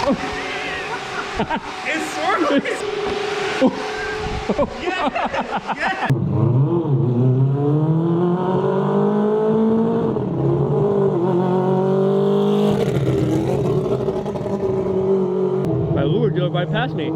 It's swirling! Yeah! Yeah! My lure drove right past me.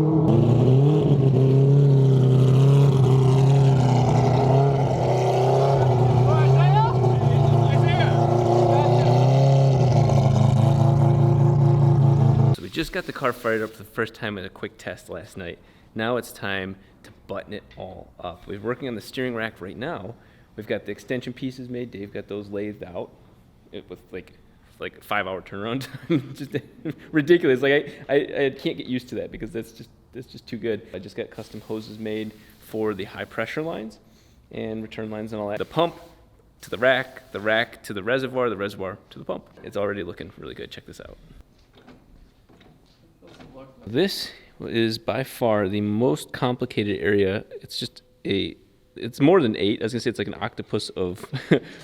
So we just got the car fired up for the first time in a quick test last night. Now it's time to button it all up. We're working on the steering rack right now. We've got the extension pieces made. Dave got those lathed out with like 5-hour turnaround time. Just ridiculous. Like I can't get used to that because that's just too good. I just got custom hoses made for the high pressure lines and return lines and all that. The pump to the rack to the reservoir to the pump. It's already looking really good. Check this out. This is by far the most complicated area. It's more than 8. I was gonna say it's like an octopus of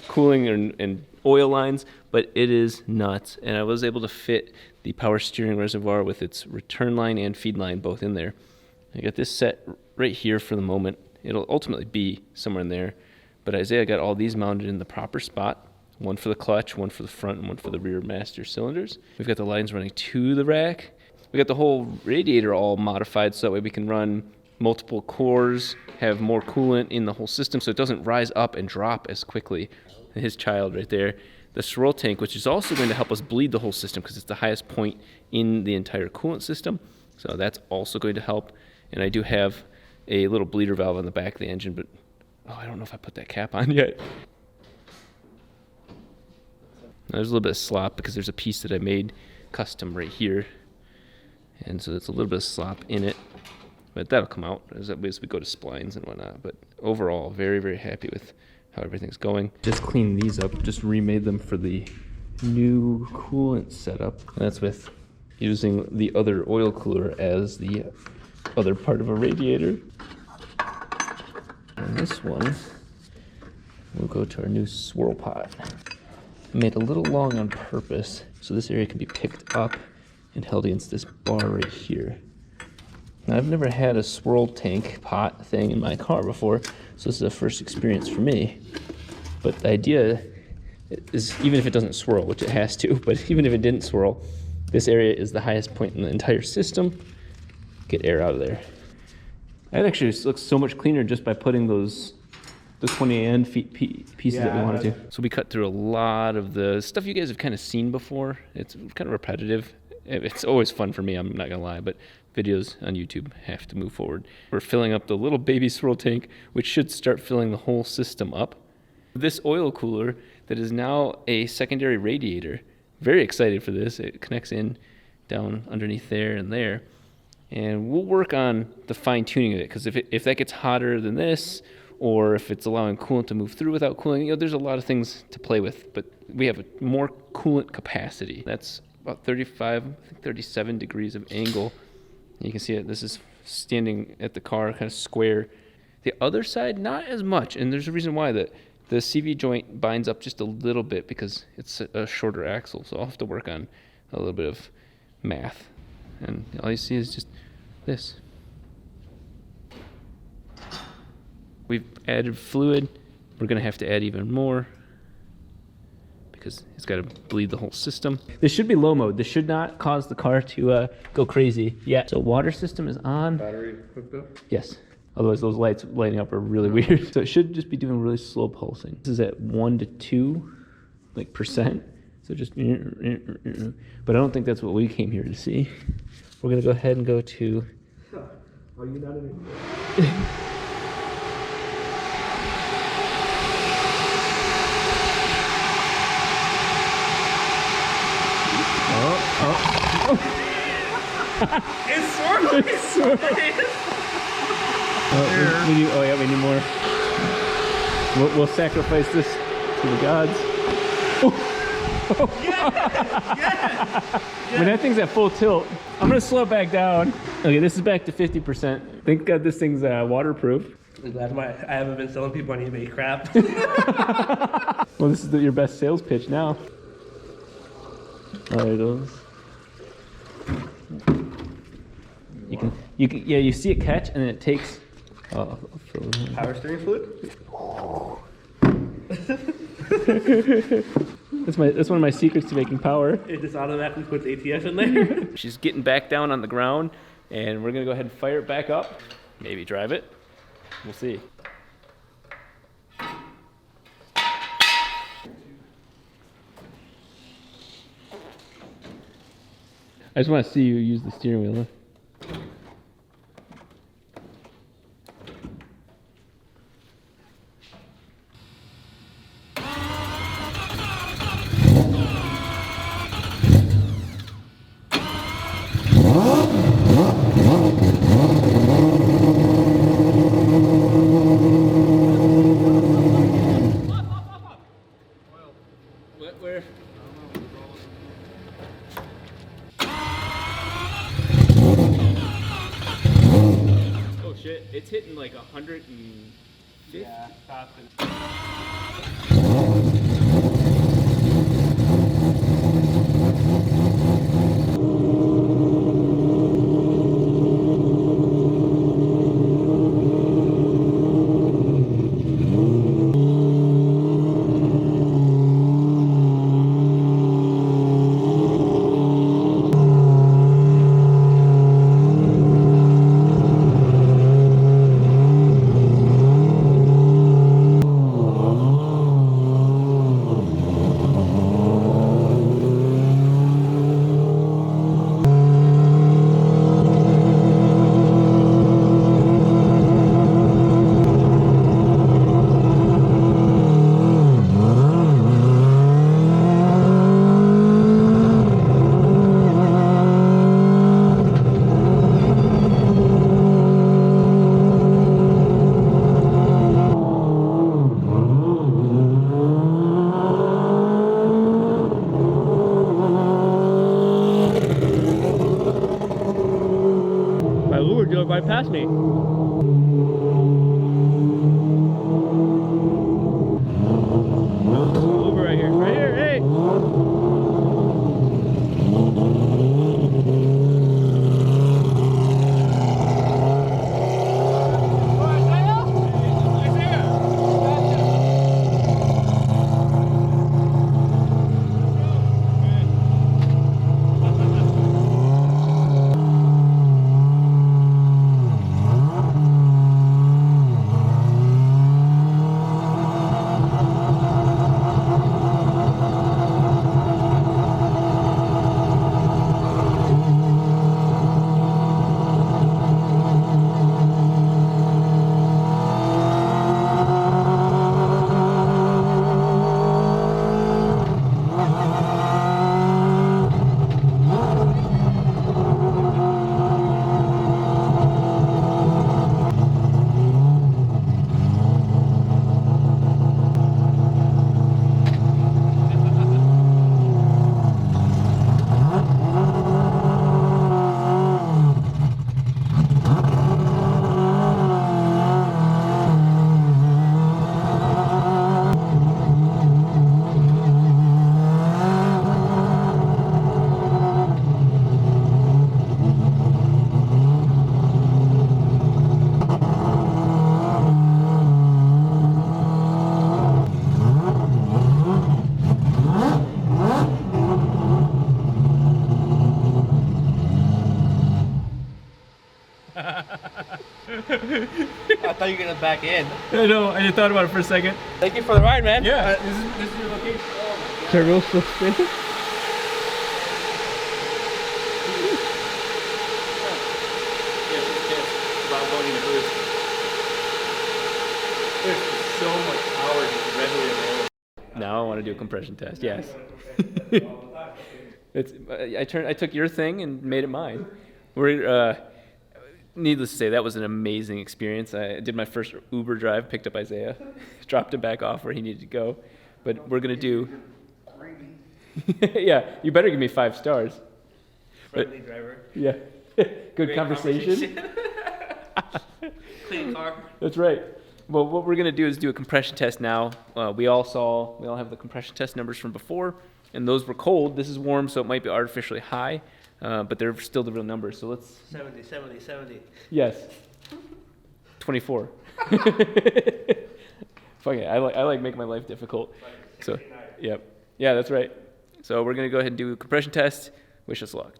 cooling and oil lines, but it is nuts. And I was able to fit the power steering reservoir with its return line and feed line both in there. I got this set right here for the moment. It'll ultimately be somewhere in there, but Isaiah got all these mounted in the proper spot. One for the clutch, one for the front, and one for the rear master cylinders. We've got the lines running to the rack. We got the whole radiator all modified so that way we can run multiple cores, have more coolant in the whole system so it doesn't rise up and drop as quickly. His child right there. The swirl tank, which is also going to help us bleed the whole system because it's the highest point in the entire coolant system. So that's also going to help. And I do have a little bleeder valve on the back of the engine, but I don't know if I put that cap on yet. There's a little bit of slop because there's a piece that I made custom right here. And so there's a little bit of slop in it, but that'll come out as we go to splines and whatnot. But overall, very, very happy with how everything's going. Just cleaned these up, just remade them for the new coolant setup. And that's with using the other oil cooler as the other part of a radiator. And this one will go to our new swirl pot. I made it a little long on purpose, so this area can be picked up and held against this bar right here. Now, I've never had a swirl tank pot thing in my car before, so this is a first experience for me. But the idea is, even if it doesn't swirl, which it has to, but even if it didn't swirl, this area is the highest point in the entire system. Get air out of there. That actually looks so much cleaner just by putting the 20 pieces that we wanted to. So we cut through a lot of the stuff you guys have kind of seen before. It's kind of repetitive. It's always fun for me, I'm not gonna lie, but videos on YouTube have to move forward. We're filling up the little baby swirl tank, which should start filling the whole system up. This oil cooler that is now a secondary radiator, very excited for this. It connects in down underneath there and there. And we'll work on the fine tuning of it, because if that gets hotter than this, or if it's allowing coolant to move through without cooling, there's a lot of things to play with, but we have more coolant capacity. That's about 37 degrees of angle. You can see it, this is standing at the car kind of square. The other side, not as much, and there's a reason why. The CV joint binds up just a little bit because it's a shorter axle, so I'll have to work on a little bit of math. And all you see is just this. We've added fluid. We're gonna have to add even more because it's got to bleed the whole system. This should be low mode. This should not cause the car to go crazy yet. So water system is on. Battery hooked up? Yes. Otherwise those lights lighting up are really weird. So it should just be doing really slow pulsing. This is at 1 to 2 percent. So just, but I don't think that's what we came here to see. We're gonna go ahead and go to. Are you not in It's swirling. It's swirling. We need more. We'll sacrifice this to the gods. Yeah. When that thing's at full tilt, I'm gonna slow it back down. Okay, this is back to 50%. Thank God this thing's waterproof. I'm glad I haven't been selling people on eBay crap. Well, this is your best sales pitch now. Oh, there it goes. Yeah, you see it catch, and then it takes. I'll fill it in. Power steering fluid? That's one of my secrets to making power. It just automatically puts ATF in there. She's getting back down on the ground, and we're gonna go ahead and fire it back up. Maybe drive it. We'll see. I just want to see you use the steering wheel. Huh? Where? Oh shit, it's hitting like 150. Yeah, stopping. My Uber drove right past me. Uber right here. Right here, hey! I thought you were gonna back in. I know, I just thought about it for a second. Thank you for the ride, man. Yeah. This is your location. Turbo still spinning? There's so much power just readily available. Now I want to do a compression test. Yes. I took your thing and made it mine. Needless to say, that was an amazing experience. I did my first Uber drive, picked up Isaiah, dropped him back off where he needed to go. But we're gonna do. Yeah, you better give me 5 stars. Friendly driver. Yeah. Good Great conversation. Clean car. That's right. Well, what we're gonna do is do a compression test now. We all have the compression test numbers from before, and those were cold. This is warm, so it might be artificially high, but they're still the real numbers. So let's... 70, 70, 70. Yes. 24. Fuck it, I like making my life difficult. So, yep. Yeah, that's right. So we're gonna go ahead and do a compression test. Wish us luck.